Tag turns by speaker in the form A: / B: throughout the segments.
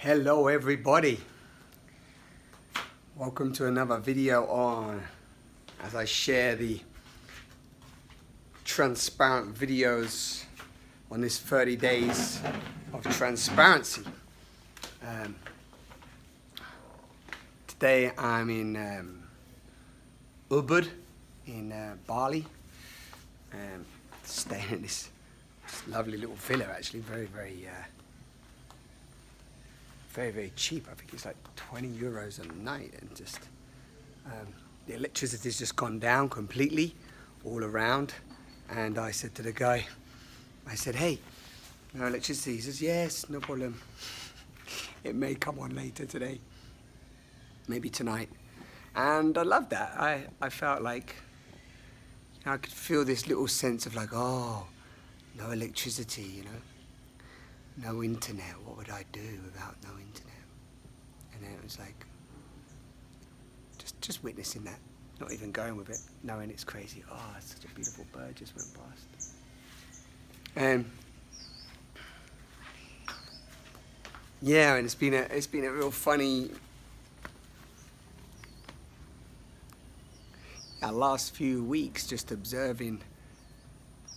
A: Hello everybody, welcome to another video on as I share the transparent videos on this 30 days of transparency. Today I'm in Ubud in Bali, staying in this lovely little villa, actually very cheap. I think it's like 20 euros a night, and just the electricity's just gone down completely all around. And I said to the guy, I said, hey, no electricity? He says, yes, no problem. It may come on later today, maybe tonight. And I love that. I felt like, you know, I could feel this little sense of like, oh, no electricity, you know. No internet, what would I do without no internet? And then it was like, just witnessing that, not even going with it, knowing it's crazy. Oh, it's such a beautiful bird just went past. Yeah, and it's been a real funny last few weeks, just observing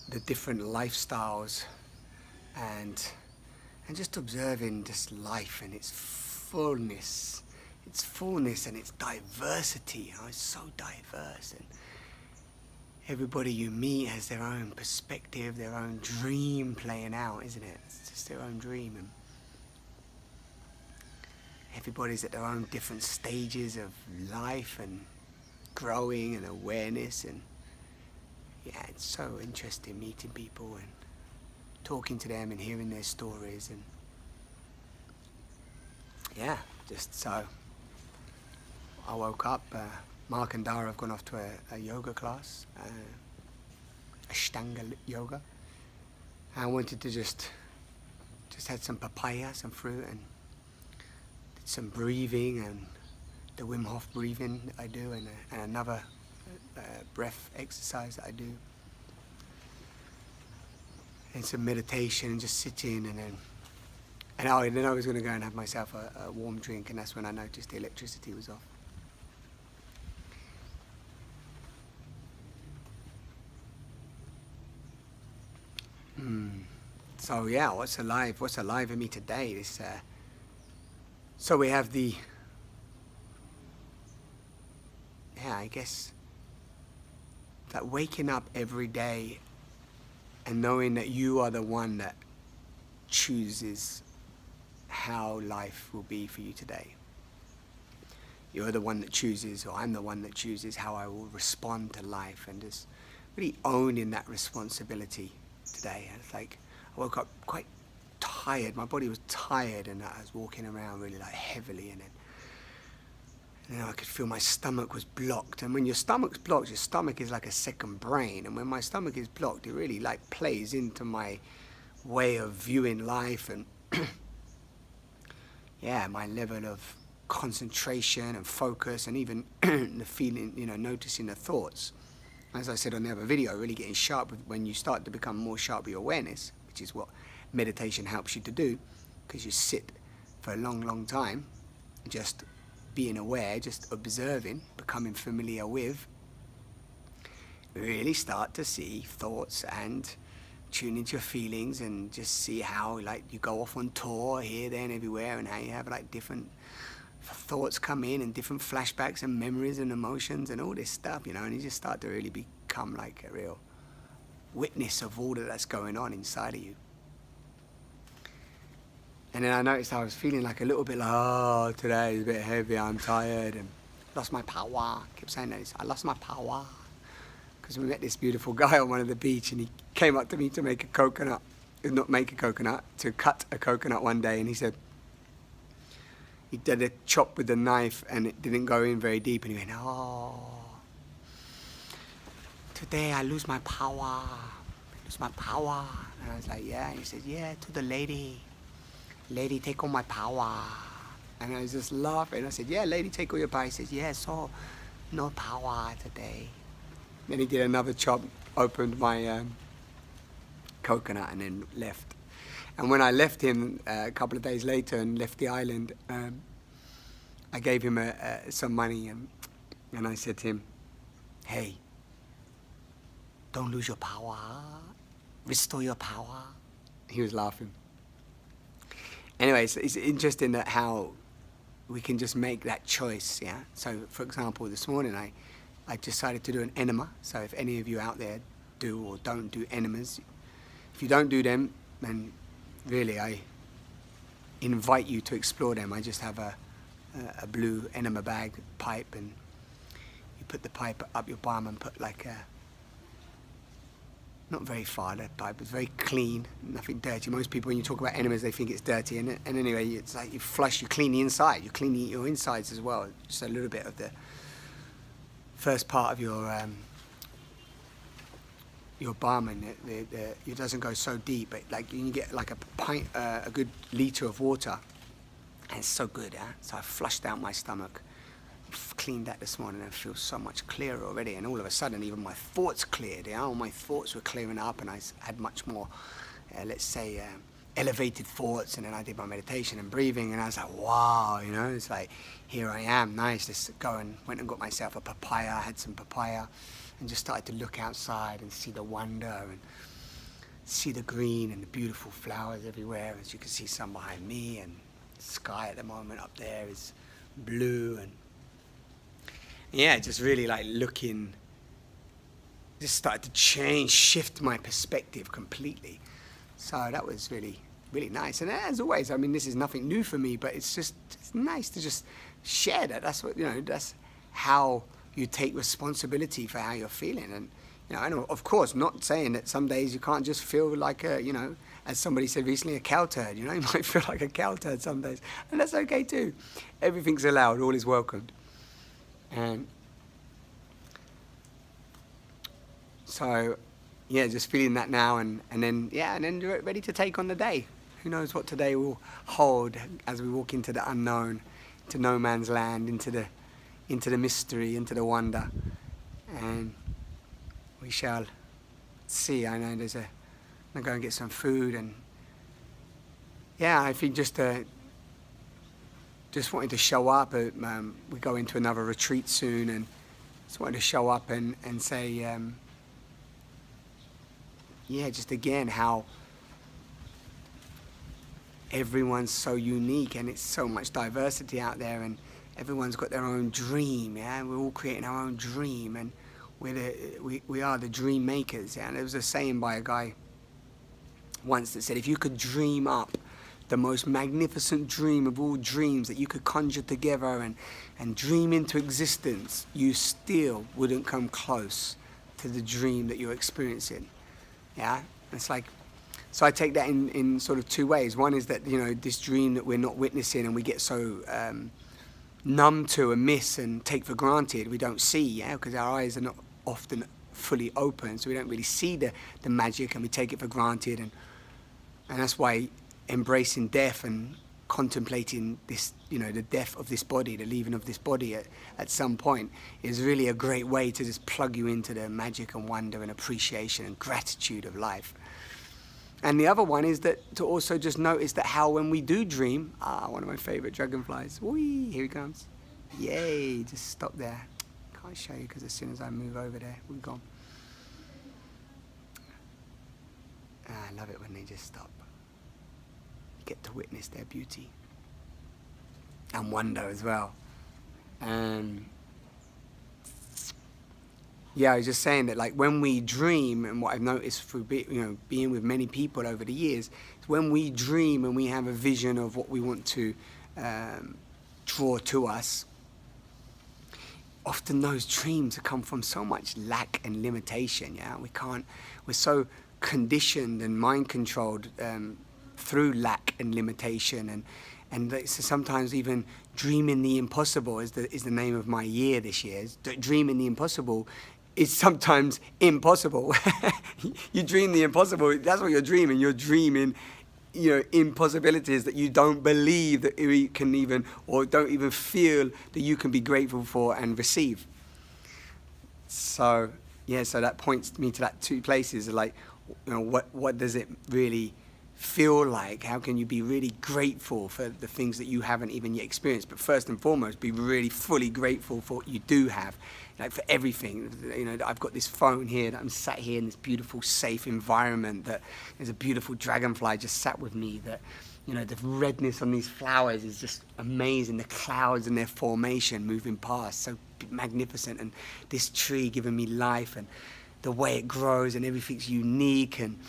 A: the different lifestyles and just observing this life and its fullness and its diversity. You know, it's so diverse, and everybody you meet has their own perspective, their own dream playing out, isn't it? It's just their own dream, and everybody's at their own different stages of life and growing and awareness. And yeah, it's so interesting meeting people and talking to them and hearing their stories. And yeah, just so I woke up, Mark and Dara have gone off to a yoga class, Ashtanga yoga. I wanted to just had some papaya, some fruit, and did some breathing and the Wim Hof breathing that I do, and another breath exercise that I do, and some meditation and just sitting, and then I was going to go and have myself a warm drink, and that's when I noticed the electricity was off. So yeah, what's alive in me today? So we have I guess that waking up every day and knowing that you are the one that chooses how life will be for you today. You're the one that chooses, or I'm the one that chooses how I will respond to life, and just really owning that responsibility today. And it's like, I woke up quite tired, my body was tired, and I was walking around really like heavily, and then I could feel my stomach was blocked. And when your stomach's blocked, your stomach is like a second brain. And when my stomach is blocked, it really like plays into my way of viewing life, and yeah, my level of concentration and focus, and even the feeling, you know, noticing the thoughts. As I said on the other video, really getting sharp when you start to become more sharp with your awareness, which is what meditation helps you to do, because you sit for a long time just being aware, just observing, becoming familiar with, really start to see thoughts and tune into your feelings, and just see how like you go off on tour here, there and everywhere, and how you have like different thoughts come in and different flashbacks and memories and emotions and all this stuff, you know, and you just start to really become like a real witness of all that's going on inside of you. And then I noticed I was feeling like a little bit like, oh, today is a bit heavy, I'm tired, and lost my power. I kept saying that, I lost my power. Because we met this beautiful guy on one of the beach, and he came up to me to make a coconut, to cut a coconut one day, and he said, he did a chop with the knife and it didn't go in very deep, and he went, oh, today I lose my power. And I was like, yeah. And he said, yeah, to the lady, take all my power. And I was just laughing. I said, yeah, lady, take all your power. He says, yeah, so no power today. Then he did another chop, opened my coconut, and then left. And when I left him a couple of days later and left the island, I gave him some money, and I said to him, hey, don't lose your power, restore your power. He was laughing. Anyway, it's interesting that how we can just make that choice, yeah? So, for example, this morning I decided to do an enema. So if any of you out there do or don't do enemas, if you don't do them, then really I invite you to explore them. I just have a blue enema bag pipe, and you put the pipe up your bum and put like a, not very far, that pipe, it's very clean, nothing dirty. Most people, when you talk about enemas, they think it's dirty, and anyway, it's like you flush, you clean the inside, you clean your insides as well, just a little bit of the first part of your bum, and it doesn't go so deep, but like you can get like a pint, a good litre of water, and it's so good, huh? So I flushed out my stomach, cleaned that this morning, and I feel so much clearer already, and all of a sudden even my thoughts cleared, yeah? All my thoughts were clearing up, and I had much more, let's say, elevated thoughts, and then I did my meditation and breathing, and I was like, wow, you know, it's like, here I am, nice, let's go, and went and got myself a papaya, I had some papaya, and just started to look outside and see the wonder, and see the green and the beautiful flowers everywhere, as you can see some behind me, and the sky at the moment up there is blue, and yeah, just really like looking, just started to shift my perspective completely. So that was really, really nice. And as always, I mean, this is nothing new for me, but it's nice to just share that. That's what, you know, that's how you take responsibility for how you're feeling. And, you know, and of course, not saying that some days you can't just feel like a, you know, as somebody said recently, a cow turd, you know, you might feel like a cow turd some days. And that's okay too. Everything's allowed, all is welcomed. And so, yeah, just feeling that now, and then you're ready to take on the day. Who knows what today will hold as we walk into the unknown, to no man's land, into the mystery, into the wonder, and we shall see. I know I'm gonna go and get some food, and yeah, I think just wanted to show up. We go into another retreat soon, and just wanted to show up and say, yeah, just again how everyone's so unique, and it's so much diversity out there, and everyone's got their own dream, yeah? We're all creating our own dream, and we are the dream makers, yeah? And there was a saying by a guy once that said, if you could dream up the most magnificent dream of all dreams that you could conjure together and dream into existence, you still wouldn't come close to the dream that you're experiencing. Yeah, it's like, so I take that in sort of two ways. One is that, you know, this dream that we're not witnessing and we get so numb to and miss and take for granted, we don't see, yeah, because our eyes are not often fully open, so we don't really see the magic, and we take it for granted, and that's why embracing death and contemplating this, you know, the death of this body, the leaving of this body at some point, is really a great way to just plug you into the magic and wonder and appreciation and gratitude of life. And the other one is that to also just notice that how when we do dream, one of my favorite dragonflies, whee, here he comes, yay, just stop there, can't show you because as soon as I move over there, we're gone. I love it when they just stop. Get to witness their beauty and wonder as well. Yeah, I was just saying that, like, when we dream, and what I've noticed through being with many people over the years, is when we dream and we have a vision of what we want to draw to us, often those dreams come from so much lack and limitation. Yeah, we're so conditioned and mind controlled through lack and limitation, and so sometimes even dreaming the impossible is the name of my year this year. Dreaming the impossible is sometimes impossible. You dream the impossible, that's what you're dreaming. You're dreaming, you know, impossibilities that you don't believe that you can even, or don't even feel that you can be grateful for and receive. So yeah, so that points me to that two places, like, you know, what does it really feel like? How can you be really grateful for the things that you haven't even yet experienced? But first and foremost, be really fully grateful for what you do have, like for everything. You know, I've got this phone here, that I'm sat here in this beautiful, safe environment, that there's a beautiful dragonfly just sat with me, that, you know, the redness on these flowers is just amazing. The clouds and their formation moving past, so magnificent. And this tree giving me life, and the way it grows, and everything's unique, and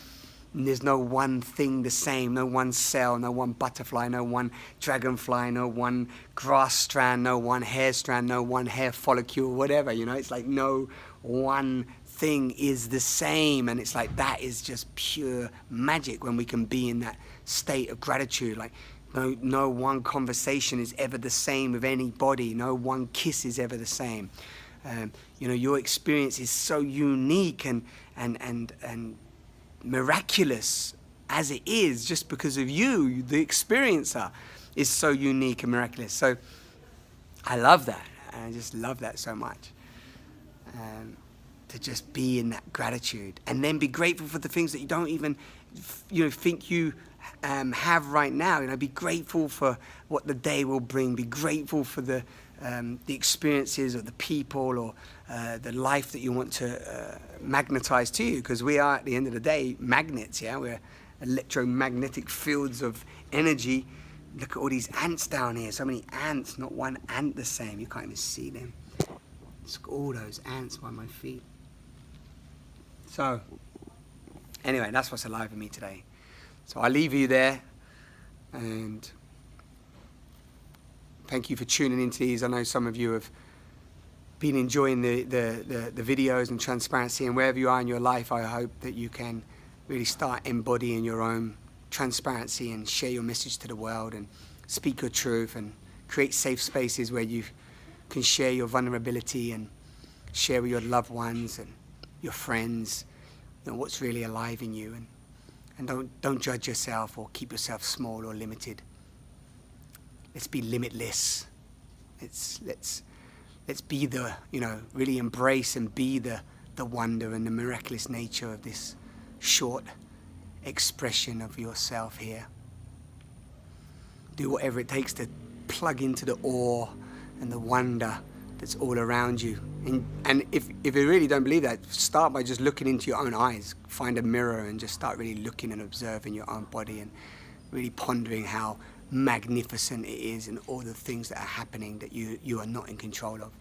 A: there's no one thing the same, no one cell, no one butterfly, no one dragonfly, no one grass strand, no one hair strand, no one hair follicle, whatever, you know. It's like no one thing is the same, and it's like that is just pure magic when we can be in that state of gratitude. Like no one conversation is ever the same with anybody, no one kiss is ever the same. You know, your experience is so unique and miraculous as it is, just because of you, the experiencer, is so unique and miraculous. So I love that. I just love that so much. To just be in that gratitude, and then be grateful for the things that you don't even, you know, think you have right now. You know, be grateful for what the day will bring. Be grateful for the experiences of the people, or the life that you want to magnetize to you, because we are, at the end of the day, magnets. Yeah, we're electromagnetic fields of energy. Look at all these ants down here. So many ants, not one ant the same. You can't even see them. Look at all those ants by my feet. So anyway, that's what's alive in me today. So I leave you there, and thank you for tuning into these. I know some of you have been enjoying the videos and transparency, and wherever you are in your life, I hope that you can really start embodying your own transparency and share your message to the world, and speak your truth, and create safe spaces where you can share your vulnerability and share with your loved ones and your friends, you know, what's really alive in you, and don't judge yourself or keep yourself small or limited. Let's be limitless. Let's be the, you know, really embrace and be the wonder and the miraculous nature of this short expression of yourself here. Do whatever it takes to plug into the awe and the wonder that's all around you. And if you really don't believe that, start by just looking into your own eyes. Find a mirror and just start really looking and observing your own body, and really pondering how magnificent it is, and all the things that are happening that you are not in control of.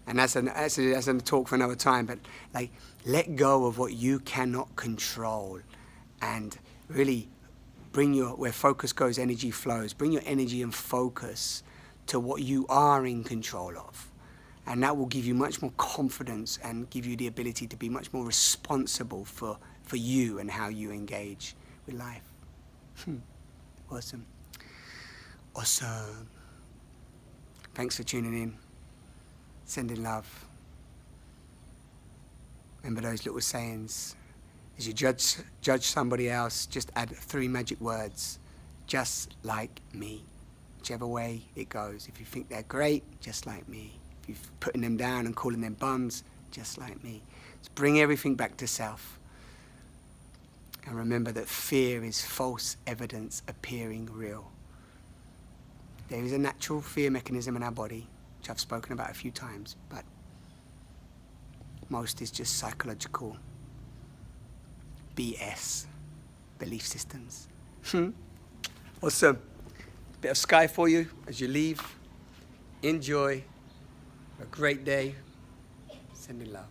A: And that's a talk for another time, but like, let go of what you cannot control, and really bring where focus goes, energy flows. Bring your energy and focus to what you are in control of. And that will give you much more confidence, and give you the ability to be much more responsible for you and how you engage with life. Awesome. Awesome. Thanks for tuning in. Sending love. Remember those little sayings. As you judge somebody else, just add 3 magic words. Just like me. Whichever way it goes. If you think they're great, just like me. If you're putting them down and calling them bums, just like me. Just bring everything back to self. And remember that fear is false evidence appearing real. There is a natural fear mechanism in our body, which I've spoken about a few times, but most is just psychological BS, belief systems. Awesome. Bit of sky for you as you leave. Enjoy. Have a great day. Sending love.